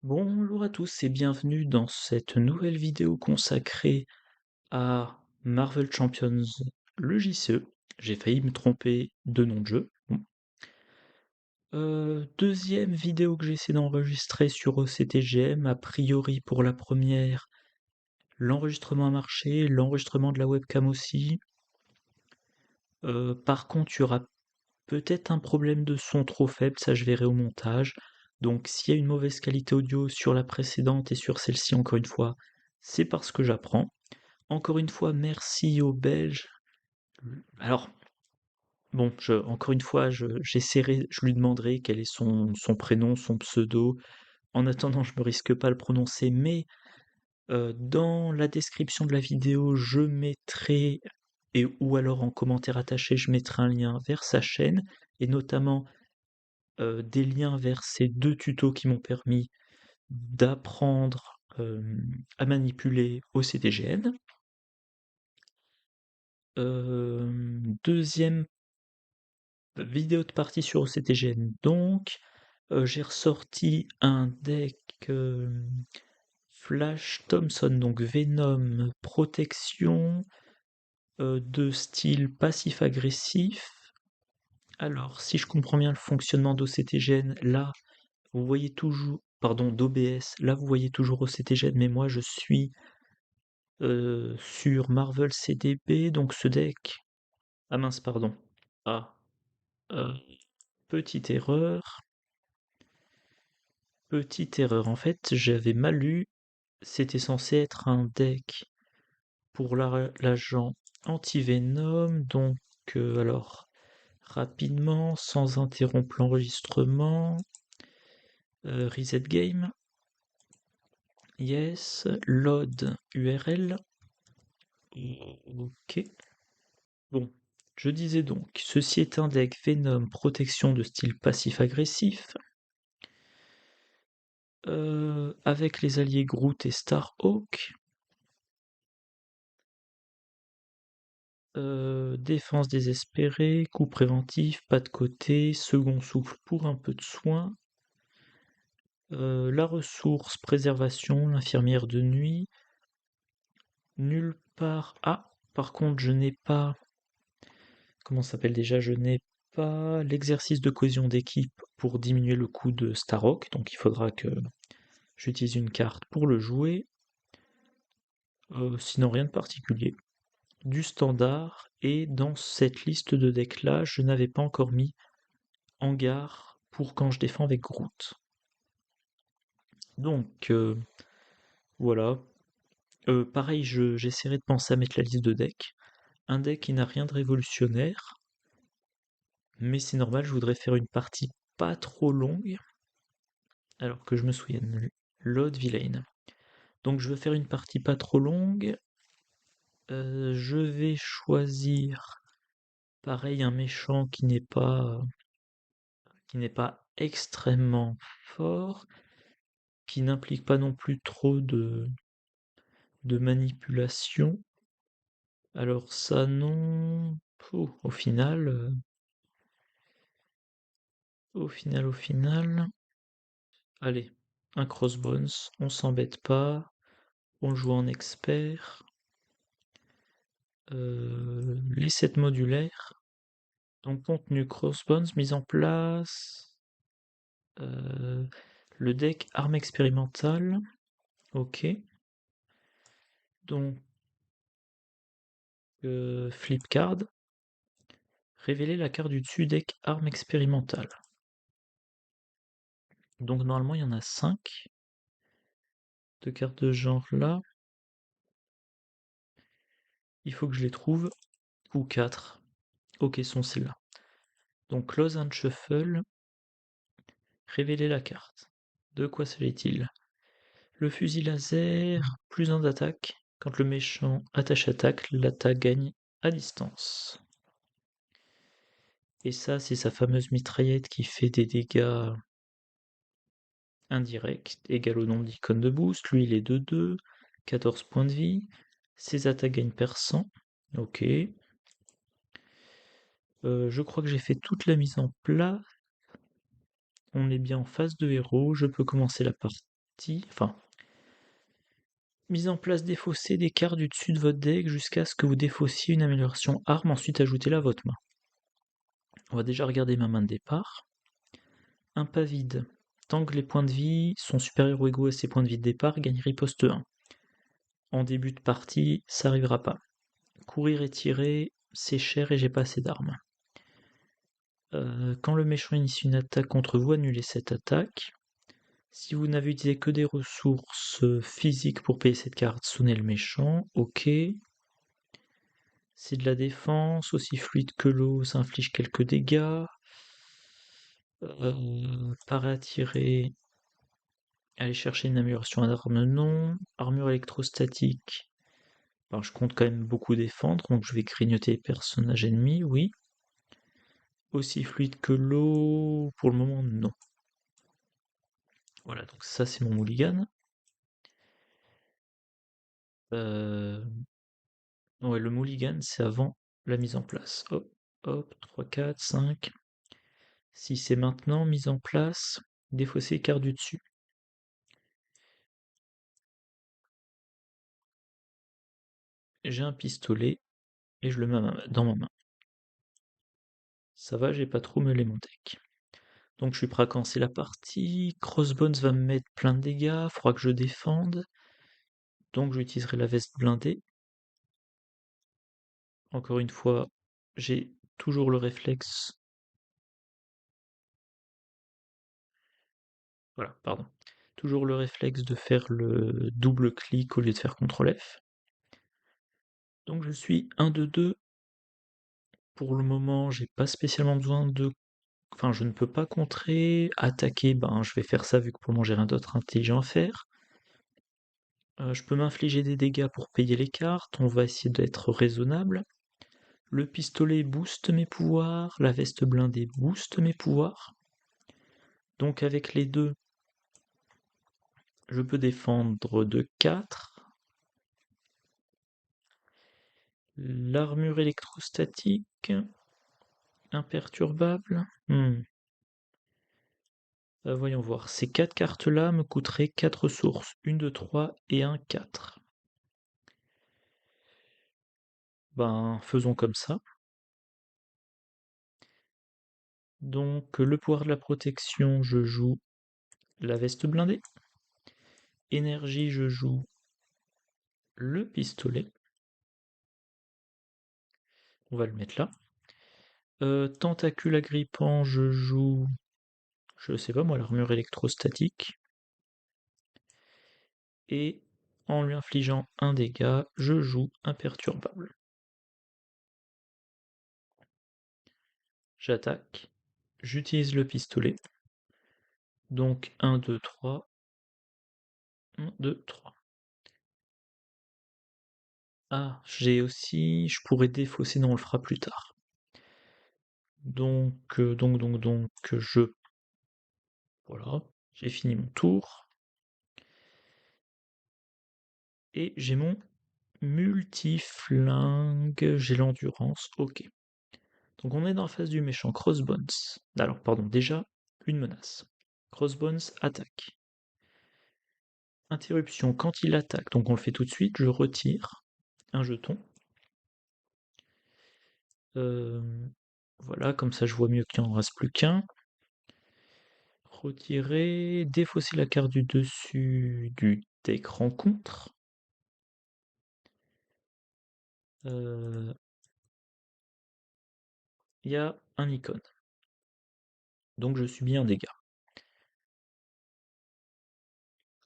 Bonjour à tous et bienvenue dans cette nouvelle vidéo consacrée à Marvel Champions, le JCE. J'ai failli me tromper de nom de jeu. Bon. Deuxième vidéo que j'essaie d'enregistrer sur OCTGM, a priori pour la première, l'enregistrement a marché, l'enregistrement de la webcam aussi. Par contre, il y aura peut-être un problème de son trop faible, ça je verrai au montage. Donc s'il y a une mauvaise qualité audio sur la précédente et sur celle-ci, encore une fois, c'est parce que j'apprends. Encore une fois, merci aux Belges. Alors, bon, encore une fois, j'essaierai, je lui demanderai quel est son prénom, son pseudo. En attendant, je me risque pas à le prononcer, mais dans la description de la vidéo, je mettrai, ou alors en commentaire attaché, je mettrai un lien vers sa chaîne, et notamment des liens vers ces deux tutos qui m'ont permis d'apprendre à manipuler OCTGN. Deuxième vidéo de partie sur OCTGN donc, j'ai ressorti un deck Flash Thompson, donc Venom, protection, de style passif-agressif. Alors, si je comprends bien le fonctionnement d'OCTGN, là, vous voyez toujours, pardon, d'OBS, là vous voyez toujours OCTGN, mais moi je suis sur Marvel CDB, donc ce deck, ah mince, pardon, ah, euh, petite erreur, en fait, j'avais mal lu, c'était censé être un deck pour l'agent anti-venom, donc alors, rapidement, sans interrompre l'enregistrement, reset game, yes, load URL, ok, bon, je disais donc, ceci est un deck Venom protection de style passif-agressif, avec les alliés Groot et Starhawk. Défense désespérée, coup préventif, pas de côté, second souffle pour un peu de soin. La ressource, préservation, l'infirmière de nuit. Nulle part. Ah, par contre, je n'ai pas. Comment ça s'appelle déjà? Je n'ai pas l'exercice de cohésion d'équipe pour diminuer le coût de Starhawk, donc il faudra que j'utilise une carte pour le jouer. Sinon, rien de particulier. Du standard, et dans cette liste de decks là, je n'avais pas encore mis Hangar pour quand je défends avec Groot. Donc voilà. Pareil, j'essaierai de penser à mettre la liste de decks. Un deck qui n'a rien de révolutionnaire, mais c'est normal, je voudrais faire une partie pas trop longue, alors que je me souvienne, Lord Villain. Donc je veux faire une partie pas trop longue. Je vais choisir, pareil, un méchant qui n'est pas extrêmement fort, qui n'implique pas non plus trop de manipulation. Alors ça non. Au final, allez, un Crossbones, on s'embête pas, on joue en expert. Les 7 modulaires. Donc contenu Crossbones, mise en place. Euh, le deck arme expérimentale. Ok. Donc flip card. Révéler la carte du dessus deck arme expérimentale. Donc normalement il y en a 5 de cartes de genre là. Il faut que je les trouve. Ou 4. Ok, sont celles-là. Donc close and shuffle. Révéler la carte. De quoi s'agit-il? Le fusil laser, plus 1 d'attaque. Quand le méchant attaque, l'attaque gagne à distance. Et ça, c'est sa fameuse mitraillette qui fait des dégâts indirects, égal au nombre d'icônes de boost. Lui, il est de 2, 14 points de vie. Ses attaques gagnent percent. Ok. Je crois que j'ai fait toute la mise en place. On est bien en phase de héros. Je peux commencer la partie. partie, enfin, mise en place défaussée des cartes du dessus de votre deck jusqu'à ce que vous défaussiez une amélioration arme, ensuite ajoutez-la à votre main. On va déjà regarder ma main de départ. Un pas vide. Tant que les points de vie sont supérieurs ou égaux à ces points de vie de départ, gagne riposte 1. En début de partie, ça n'arrivera pas. Courir et tirer, c'est cher et j'ai pas assez d'armes. Quand le méchant initie une attaque contre vous, annulez cette attaque. Si vous n'avez utilisé que des ressources physiques pour payer cette carte, sonnez le méchant. Ok. C'est de la défense, aussi fluide que l'eau, ça inflige quelques dégâts. Parer à tirer. Aller chercher une amélioration d'arme, non. Armure électrostatique. Alors, je compte quand même beaucoup défendre, donc je vais grignoter les personnages ennemis, oui. Aussi fluide que l'eau, pour le moment, non. Voilà, donc ça c'est mon mulligan. Ouais, le mulligan c'est avant la mise en place. Hop, hop, 3, 4, 5. Si c'est maintenant mise en place, défausser carte du dessus. J'ai un pistolet et je le mets dans ma main. Ça va, j'ai pas trop meulé mon deck. Donc je suis prêt à commencer la partie. Crossbones va me mettre plein de dégâts, faudra que je défende. Donc j'utiliserai la veste blindée. Encore une fois, j'ai toujours le réflexe. Voilà, pardon. Toujours le réflexe de faire le double clic au lieu de faire CTRL F. Donc je suis 1 de 2. Pour le moment, j'ai pas spécialement besoin de. Enfin, je ne peux pas contrer. Attaquer, ben je vais faire ça vu que pour le moment j'ai rien d'autre intelligent à faire. Je peux m'infliger des dégâts pour payer les cartes. On va essayer d'être raisonnable. Le pistolet booste mes pouvoirs. La veste blindée booste mes pouvoirs. Donc avec les deux, je peux défendre de 4. L'armure électrostatique, imperturbable. Voyons voir, ces 4 cartes-là me coûteraient 4 ressources. Une de 3 et un 4. Ben, faisons comme ça. Donc, le pouvoir de la protection, je joue la veste blindée. Énergie, je joue le pistolet. On va le mettre là. Tentacule agrippant, je joue, je sais pas moi, l'armure électrostatique. Et en lui infligeant un dégât, je joue imperturbable. J'attaque. J'utilise le pistolet. Donc 1, 2, 3. 1, 2, 3. Ah, j'ai aussi. Je pourrais défausser, non, on le fera plus tard. Donc, je. Voilà, j'ai fini mon tour. Et j'ai mon multiflingue. J'ai l'endurance, ok. Donc on est dans la phase du méchant. Crossbones. Alors, pardon, déjà, une menace. Crossbones attaque. Interruption, quand il attaque, donc on le fait tout de suite, je retire un jeton. Voilà, comme ça je vois mieux qu'il n'en reste plus qu'un. Retirer, défausser la carte du dessus du deck rencontre. Il y a un icône. Donc je subis un dégât.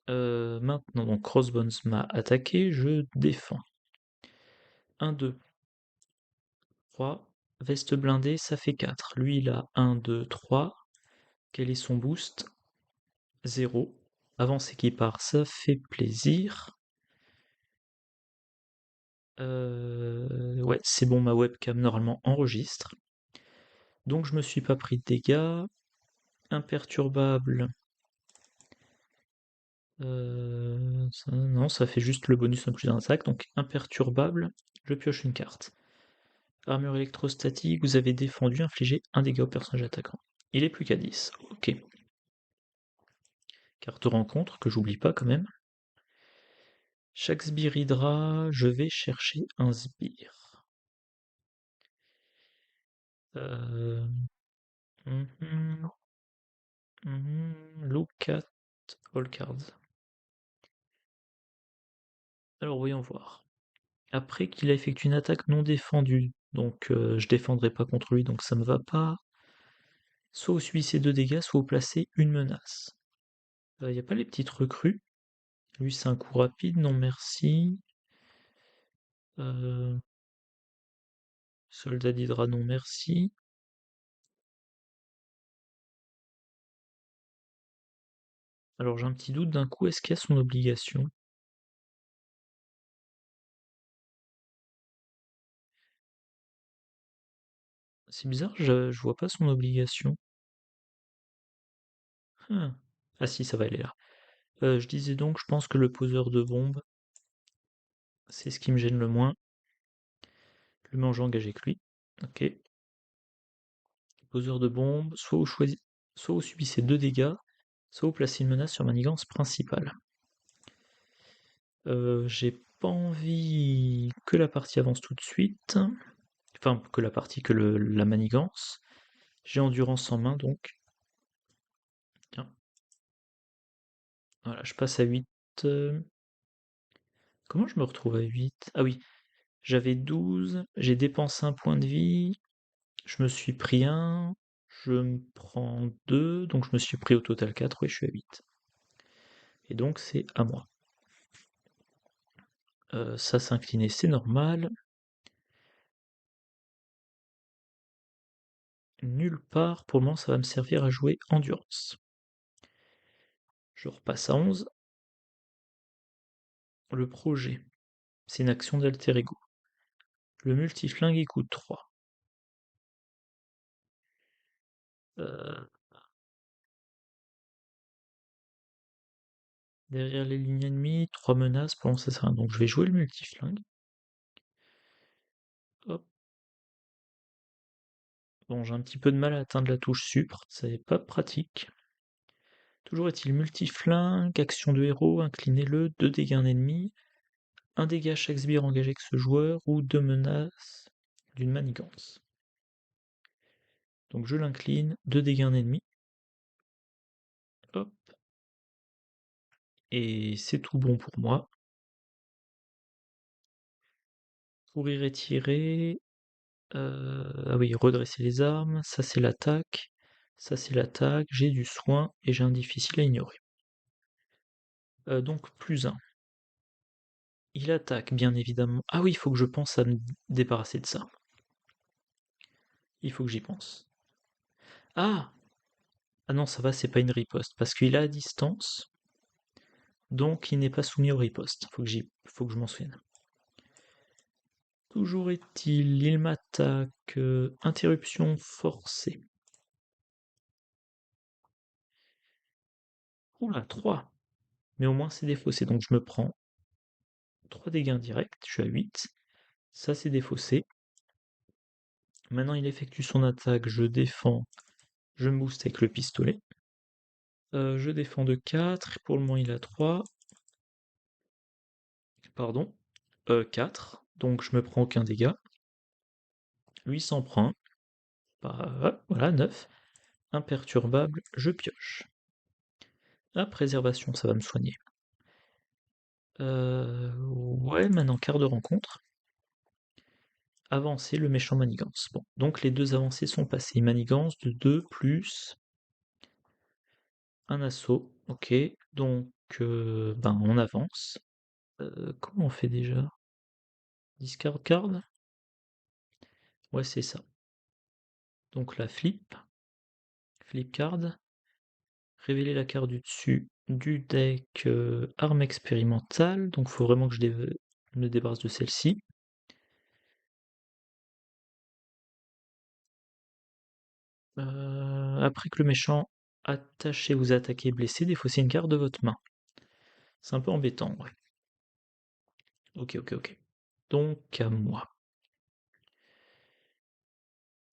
Maintenant, donc Crossbones m'a attaqué, je défends. 1, 2, 3. Veste blindée, ça fait 4. Lui, il a 1, 2, 3. Quel est son boost? 0. Avancez qui part, ça fait plaisir. Ouais, c'est bon, ma webcam normalement enregistre. Donc je me suis pas pris de dégâts. Imperturbable. Non, ça fait juste le bonus en plus d'un attaque. Donc imperturbable, je pioche une carte. Armure électrostatique, vous avez défendu, infligé un dégât au personnage attaquant. Il est plus qu'à 10. Ok. Carte rencontre, que j'oublie pas quand même. Chaque sbire hydra, je vais chercher un sbire. Euh... mhm, Look at all cards. Alors voyons voir. Après qu'il a effectué une attaque non défendue, donc je défendrai pas contre lui, donc ça me va pas. Soit vous subissez 2 dégâts, soit vous placez une menace. Y a pas les petites recrues. Lui c'est un coup rapide, non merci. Euh, Soldat d'Hydra, non merci. Alors j'ai un petit doute d'un coup, est-ce qu'il y a son obligation? C'est bizarre, je vois pas son obligation. Ah, ah si, ça va, elle est là. Je disais donc, je pense que le poseur de bombes, c'est ce qui me gêne le moins. Le manger engagé avec lui. Ok. Poseur de bombes, soit vous subissez 2 dégâts, soit vous placez une menace sur manigance principale. J'ai pas envie que la partie avance tout de suite. Enfin, que la partie, que la manigance. J'ai endurance en main donc. Tiens. Voilà, je passe à 8. Comment je me retrouve à 8? Ah oui, j'avais 12, j'ai dépensé un point de vie, je me suis pris un, je me prends 2, donc je me suis pris au total 4, oui, je suis à 8. Et donc c'est à moi. Ça s'incliner, c'est normal. Nulle part, pour le moment, ça va me servir à jouer endurance. Je repasse à 11. Le projet, c'est une action d'alter ego. Le multiflingue, il coûte 3. Euh, Derrière les lignes ennemies, 3 menaces, pour l'instant ça sert à rien. Donc je vais jouer le multiflingue. Hop. Bon, j'ai un petit peu de mal à atteindre la touche supre, ça n'est pas pratique. Toujours est-il multiflingue, action de héros, inclinez-le, 2 dégâts un ennemi, 1 dégât à chaque sbire engagé avec ce joueur, ou 2 menaces d'une manigance. Donc je l'incline, 2 dégâts un ennemi. Hop. Et c'est tout bon pour moi. Courir et tirer. Ah oui, redresser les armes, ça c'est l'attaque. Ça c'est l'attaque, j'ai du soin et j'ai un difficile à ignorer. Donc plus un. Il attaque, bien évidemment. Ah oui, il faut que je pense à me débarrasser de ça. Il faut que j'y pense. Ah! Ah non, ça va, c'est pas une riposte, parce qu'il est à distance, donc il n'est pas soumis au riposte. Faut que je m'en souvienne. Toujours est-il, il m'attaque. Interruption forcée. Oula, 3. Mais au moins c'est défaussé, donc je me prends 3 dégâts indirects, je suis à 8. Ça c'est défaussé. Maintenant il effectue son attaque, je défends, je me booste avec le pistolet. Je défends de 4, pour le moment il a 3. Pardon. 4, donc je me prends aucun dégât. Lui s'en prend un. Bah, voilà, 9. Imperturbable, je pioche. Ah, préservation, ça va me soigner. Ouais, maintenant quart de rencontre. Avancer le méchant manigance. Bon, donc les deux avancées sont passées. Manigance de 2 plus un assaut. Ok, donc ben on avance. Comment on fait déjà? Discard card? Ouais, c'est ça. Donc la flip card. Révéler la carte du dessus du deck arme expérimentale. Donc il faut vraiment que je me débarrasse de celle-ci. Après que le méchant attaché vous a attaqué blessé, défaussez une carte de votre main. C'est un peu embêtant, ouais. Ok, ok, ok. Donc à moi.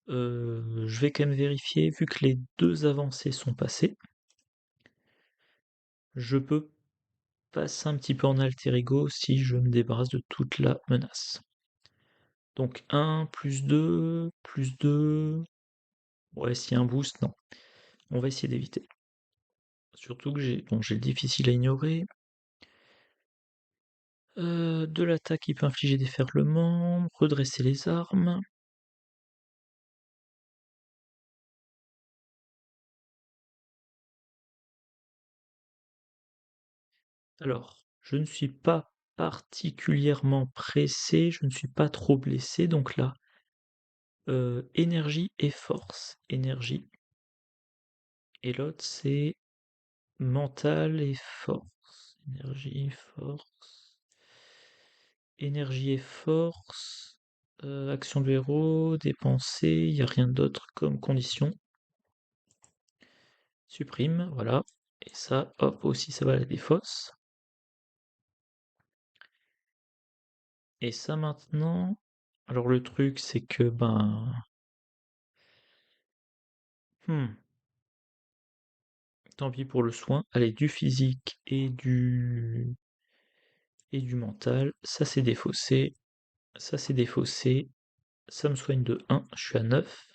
Je vais quand même vérifier, vu que les deux avancées sont passées. Je peux passer un petit peu en alter ego si je me débarrasse de toute la menace. Donc 1, plus 2. Ouais, s'il y a un boost, non. On va essayer d'éviter. Surtout que j'ai le difficile à ignorer. De l'attaque qui peut infliger des ferlements, redresser les armes. Alors, je ne suis pas particulièrement pressé, je ne suis pas trop blessé, donc là, énergie et force. Énergie. Et l'autre, c'est mental et force. Énergie, force. Énergie et force. Action du héros, dépenser, il n'y a rien d'autre comme condition. Supprime, voilà. Et ça, hop, aussi ça va à la défausse. Et ça maintenant. Alors le truc c'est que tant pis pour le soin. Allez, du physique et du mental. Ça c'est défaussé. Ça c'est défaussé. Ça me soigne de 1, je suis à 9.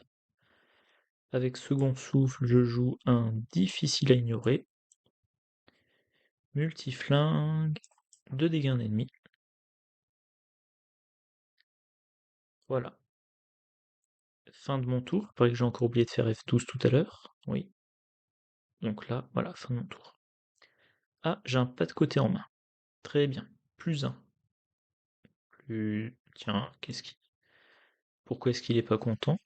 Avec second souffle, je joue un difficile à ignorer. Multiflingue, 2 dégâts en ennemi. Voilà. Fin de mon tour. Il paraît que j'ai encore oublié de faire F12 tout à l'heure. Oui. Donc là, voilà, fin de mon tour. Ah, j'ai un pas de côté en main. Très bien. Plus 1. Tiens, pourquoi est-ce qu'il est pas content?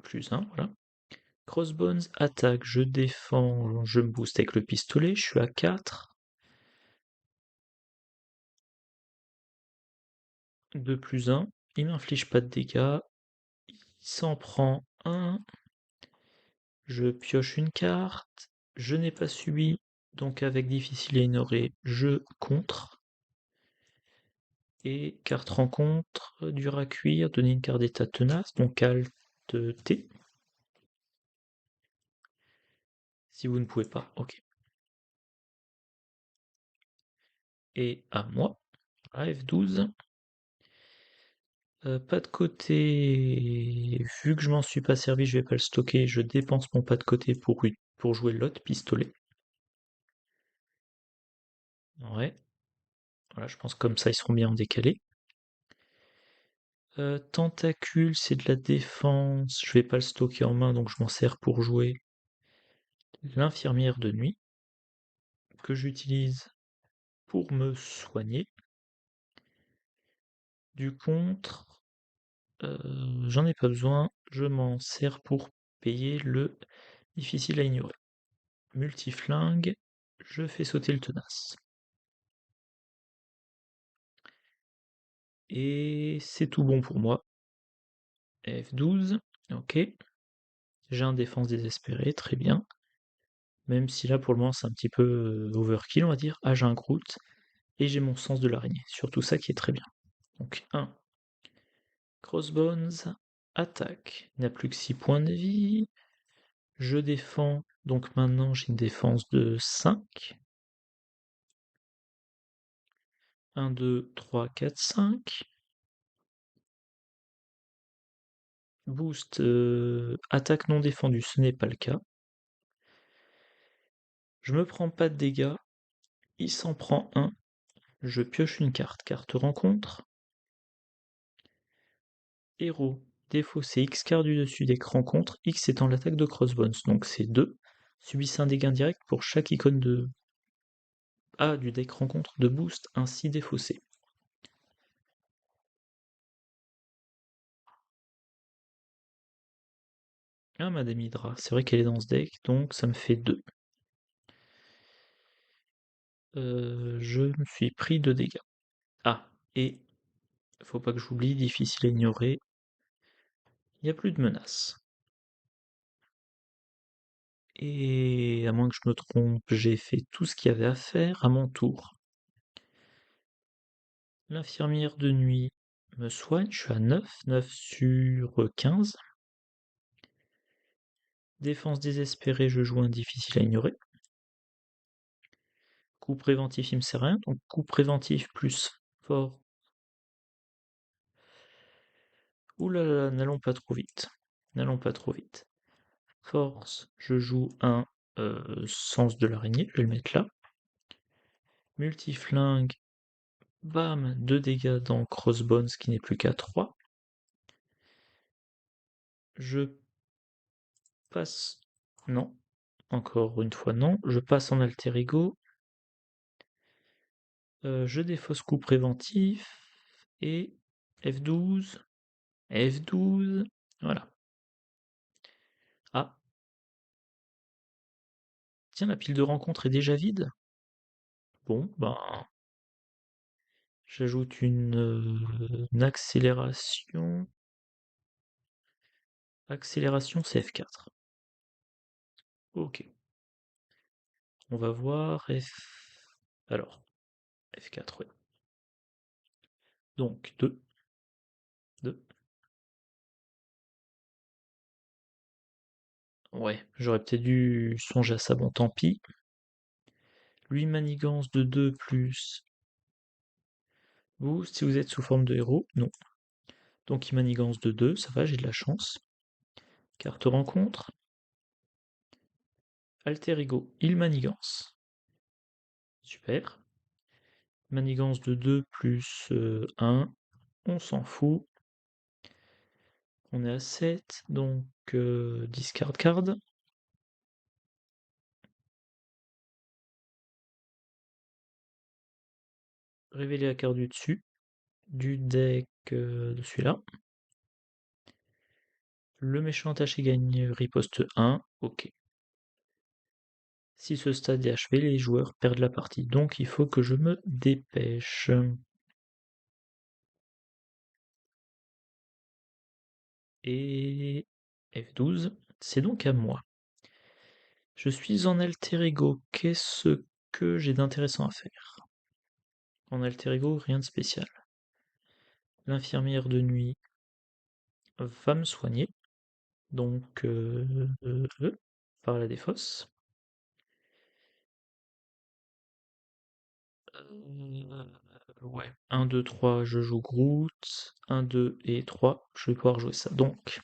Plus 1, voilà. Crossbones, attaque, je défends, je me booste avec le pistolet, je suis à 4. 2 plus 1. Il m'inflige pas de dégâts. Il s'en prend un. Je pioche une carte. Je n'ai pas subi, donc avec difficile à ignorer, je contre. Et carte rencontre, dur à cuire, donner une carte d'état tenace, donc Alt T. Si vous ne pouvez pas, ok. Et à moi, à F12. Pas de côté, vu que je m'en suis pas servi, je vais pas le stocker, je dépense mon pas de côté pour jouer l'autre pistolet. Ouais, voilà, je pense que comme ça ils seront bien en décalé. Tentacule, c'est de la défense, je vais pas le stocker en main, donc je m'en sers pour jouer l'infirmière de nuit, que j'utilise pour me soigner. Du contre, j'en ai pas besoin, je m'en sers pour payer le difficile à ignorer. Multiflingue, je fais sauter le tenace. Et c'est tout bon pour moi. F12, ok. J'ai un défense désespéré, très bien. Même si là pour le moment c'est un petit peu overkill on va dire. Ah j'ai un Groot et j'ai mon sens de l'araignée. Surtout ça qui est très bien. Donc 1. Crossbones, attaque. Il n'a plus que 6 points de vie. Je défends, donc maintenant j'ai une défense de 5. 1, 2, 3, 4, 5. Boost, attaque non défendue, ce n'est pas le cas. Je me prends pas de dégâts. Il s'en prend un. Je pioche une carte. Carte rencontre. Héros. Défaussé X quart du dessus deck rencontre. X étant l'attaque de Crossbones. Donc c'est 2. Subissez un dégât direct pour chaque icône de A du deck rencontre de boost ainsi défaussé. Ah, Madame Hydra, c'est vrai qu'elle est dans ce deck, donc ça me fait 2. Je me suis pris 2 dégâts. Ah, et faut pas que j'oublie, difficile à ignorer, il n'y a plus de menace. Et à moins que je me trompe, j'ai fait tout ce qu'il y avait à faire à mon tour. L'infirmière de nuit me soigne, je suis à 9, 9 sur 15. Défense désespérée, je joue un difficile à ignorer. Coup préventif, il me sert à rien, donc coup préventif plus fort. Ouh là là, n'allons pas trop vite. N'allons pas trop vite. Force, je joue un sens de l'araignée, je vais le mettre là. Multiflingue, bam, 2 dégâts dans Crossbones qui n'est plus qu'à 3. Je passe. Non, encore une fois non. Je passe en alter ego. Je défausse coup préventif. Et F12. F12. Voilà. Ah, tiens, la pile de rencontres est déjà vide. Bon, ben, j'ajoute une accélération. Accélération, c'est F4. Ok. On va voir Alors, F4, oui. Donc, 2, 2. Ouais, j'aurais peut-être dû songer à ça, bon tant pis. Lui, manigance de 2 plus vous, si vous êtes sous forme de héros, non. Donc il manigance de 2, ça va, j'ai de la chance. Carte rencontre. Alter ego, il manigance. Super. Manigance de 2 plus 1, on s'en fout. On est à 7, donc discard card. Révéler la carte du dessus, du deck de celui-là. Le méchant attaché gagne riposte 1, ok. Si ce stade est achevé, les joueurs perdent la partie, donc il faut que je me dépêche. Et F12, c'est donc à moi. Je suis en alter ego, qu'est-ce que j'ai d'intéressant à faire? En alter ego, rien de spécial. L'infirmière de nuit va me soigner, donc par la défausse. Ouais, 1, 2, 3, je joue Groot. 1, 2 et 3, je vais pouvoir jouer ça. Donc,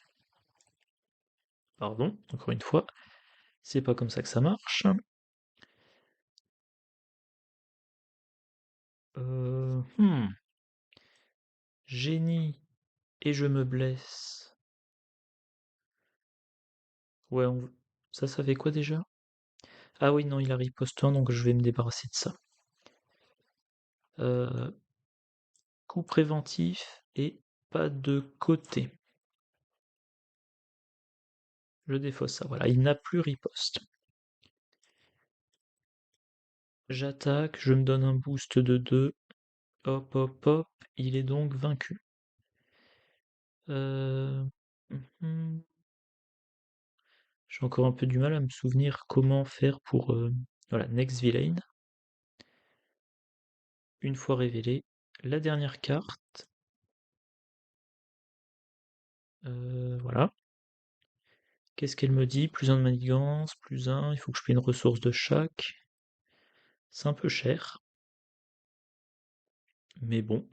pardon, encore une fois, c'est pas comme ça que ça marche. Hmm. Génie et je me blesse. Ouais, ça fait quoi déjà? Ah oui, non, il a riposte 1, donc je vais me débarrasser de ça. Euh, Coup préventif et pas de côté. Je défausse ça, voilà, il n'a plus riposte. J'attaque, je me donne un boost de 2. Hop, hop, hop, il est donc vaincu. Euh, mhm. J'ai encore un peu du mal à me souvenir comment faire pour... voilà, Next Villain. Une fois révélé, la dernière carte. Voilà. Qu'est-ce qu'elle me dit? Plus un de manigance, plus un, il faut que je paie une ressource de chaque. C'est un peu cher. Mais bon.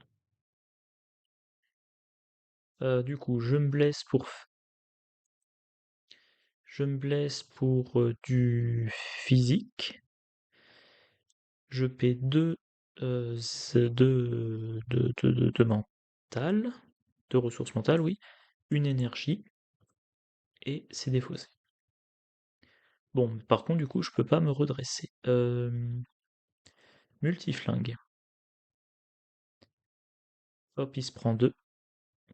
Du coup, je me blesse pour du physique. Je paie 2 de mental, 2 ressources mentales, oui, une énergie, et c'est défaussé. Bon, par contre, du coup, je peux pas me redresser. Multiflingue. Hop, il se prend 2.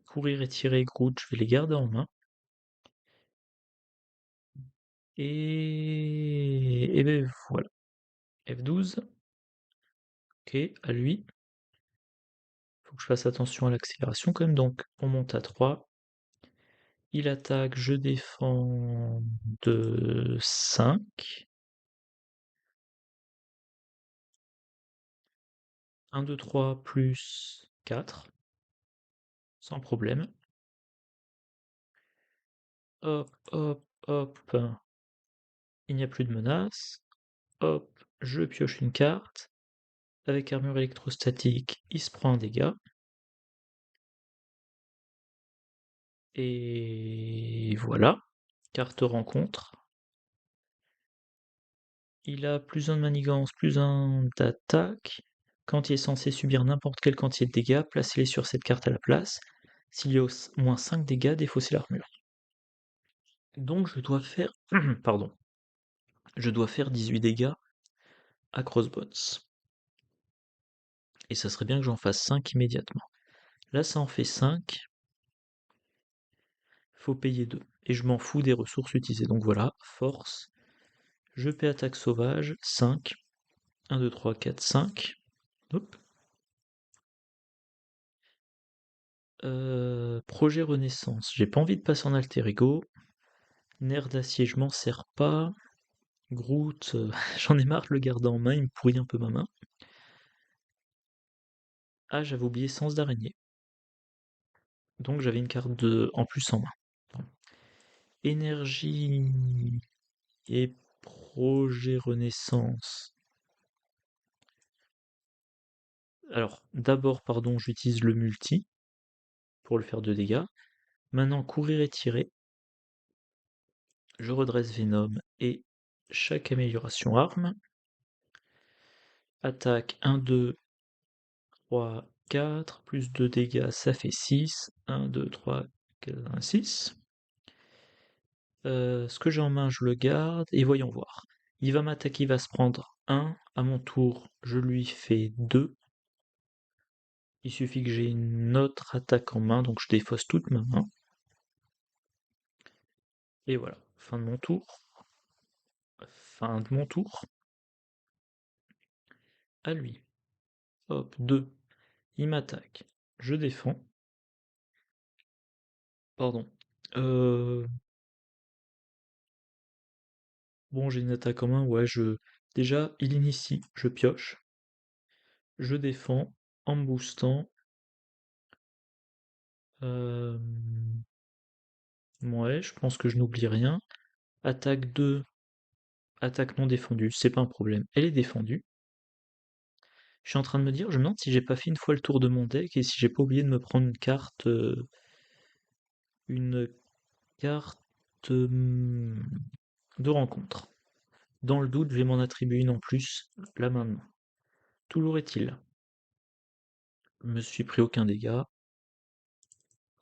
Courir et tirer Groot, je vais les garder en main. Et ben voilà. F12. Ok, à lui. Faut que je fasse attention à l'accélération quand même. Donc on monte à 3. Il attaque, je défends de 5. 1, 2, 3 plus 4. Sans problème. Hop, hop, hop. Il n'y a plus de menace. Hop, je pioche une carte. Avec armure électrostatique, il se prend un dégât. Et voilà, carte rencontre. Il a plus 1 de manigance, plus 1 d'attaque. Quand il est censé subir n'importe quelle quantité de dégâts, placez-les sur cette carte à la place. S'il y a au moins 5 dégâts, défaussez l'armure. Donc je dois faire... Pardon. Je dois faire 18 dégâts à Crossbones. Et ça serait bien que j'en fasse 5 immédiatement. Là ça en fait 5. Faut payer 2. Et je m'en fous des ressources utilisées. Donc voilà, force. Je paie attaque sauvage, 5. 1, 2, 3, 4, 5. Hop. Projet Renaissance. J'ai pas envie de passer en alter ego. Nerf d'acier, je m'en sers pas. Groot, j'en ai marre de le garder en main, il me pourrit un peu ma main. Ah, j'avais oublié Sens d'araignée. Donc j'avais une carte en plus en main. Énergie et projet Renaissance. Alors, d'abord, pardon, j'utilise le multi pour le faire 2 dégâts. Maintenant, courir et tirer. Je redresse Venom et chaque amélioration arme. Attaque 1, 2, 3, 4, plus 2 dégâts, ça fait 6. 1, 2, 3, 4, 6. Ce que j'ai en main, je le garde, et voyons voir. Il va m'attaquer, il va se prendre 1. À mon tour, je lui fais 2. Il suffit que j'ai une autre attaque en main, donc je défausse toute ma main. Et voilà, fin de mon tour. Fin de mon tour. À lui. Hop, 2. Il m'attaque. Je défends. Pardon. Euh, Bon, j'ai une attaque en main, ouais, déjà, il initie, je pioche. Je défends en me boostant. Euh, Ouais, je pense que je n'oublie rien. Attaque 2, attaque non défendue, c'est pas un problème. Elle est défendue. Je suis en train de me dire, je me demande si j'ai pas fait une fois le tour de mon deck et si j'ai pas oublié de me prendre une carte de rencontre. Dans le doute, je vais m'en attribuer une en plus, là maintenant. Toujours est-il, je me suis pris aucun dégât.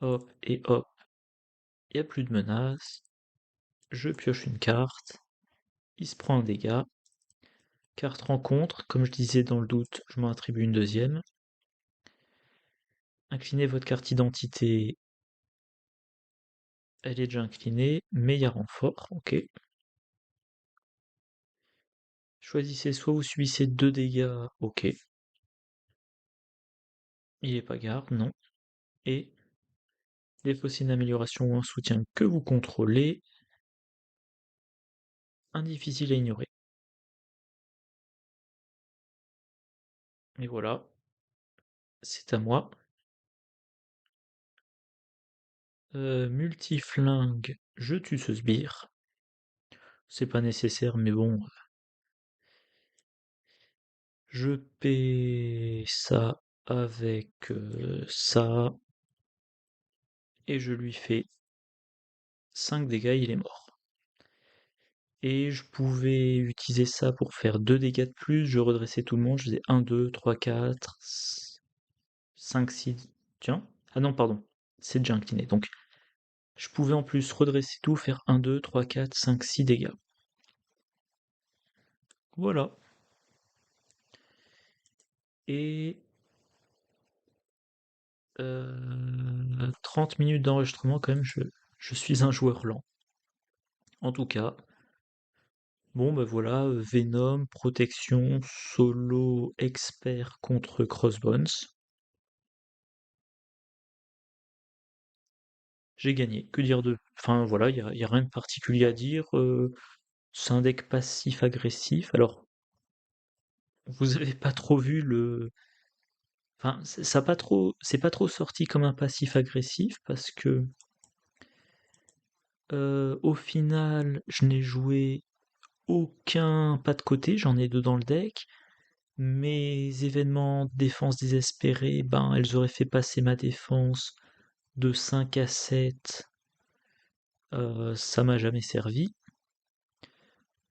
Hop et hop, il n'y a plus de menace. Je pioche une carte. Il se prend un dégât. Carte rencontre, comme je disais dans le doute, je m'en attribue une deuxième. Inclinez votre carte identité. Elle est déjà inclinée, mais il y a renfort, ok. Choisissez soit vous subissez 2 dégâts, ok. Il est pas garde, non. Et défaussez une amélioration ou un soutien que vous contrôlez. Un difficile à ignorer. Et voilà, c'est à moi. Multiflingue, je tue ce sbire. C'est pas nécessaire, mais bon. Je paie ça avec ça. Et je lui fais 5 dégâts, il est mort. Et je pouvais utiliser ça pour faire 2 dégâts de plus. Je redressais tout le monde. Je faisais 1, 2, 3, 4, 5, 6. Tiens. Ah non, pardon. C'est déjà incliné. Donc, je pouvais en plus redresser tout, faire 1, 2, 3, 4, 5, 6 dégâts. Voilà. Et 30 minutes d'enregistrement, quand même, je suis un joueur lent. En tout cas, bon, bah voilà, Venom, protection, solo, expert contre Crossbones. J'ai gagné. Que dire de... Enfin voilà, y a rien de particulier à dire. C'est un deck passif-agressif. Alors, vous avez pas trop vu le... Enfin, ça pas trop... c'est pas trop sorti comme un passif-agressif parce que au final, je n'ai joué aucun pas de côté, j'en ai 2 dans le deck. Mes événements défense désespérée, ben, elles auraient fait passer ma défense de 5 à 7. Ça m'a jamais servi.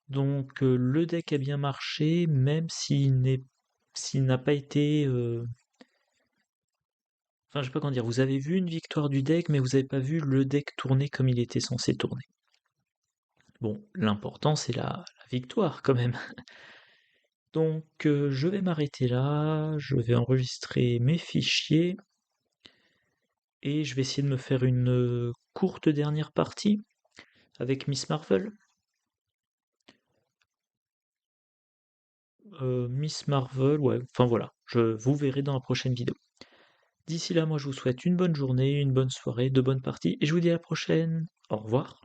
Donc le deck a bien marché, même s'il n'a pas été... Enfin, je sais pas comment dire, vous avez vu une victoire du deck, mais vous n'avez pas vu le deck tourner comme il était censé tourner. Bon, l'important c'est la victoire quand même. Donc je vais m'arrêter là, je vais enregistrer mes fichiers et je vais essayer de me faire une courte dernière partie avec Miss Marvel. Miss Marvel, ouais, enfin voilà, vous verrez dans la prochaine vidéo. D'ici là, moi je vous souhaite une bonne journée, une bonne soirée, de bonnes parties, et je vous dis à la prochaine. Au revoir.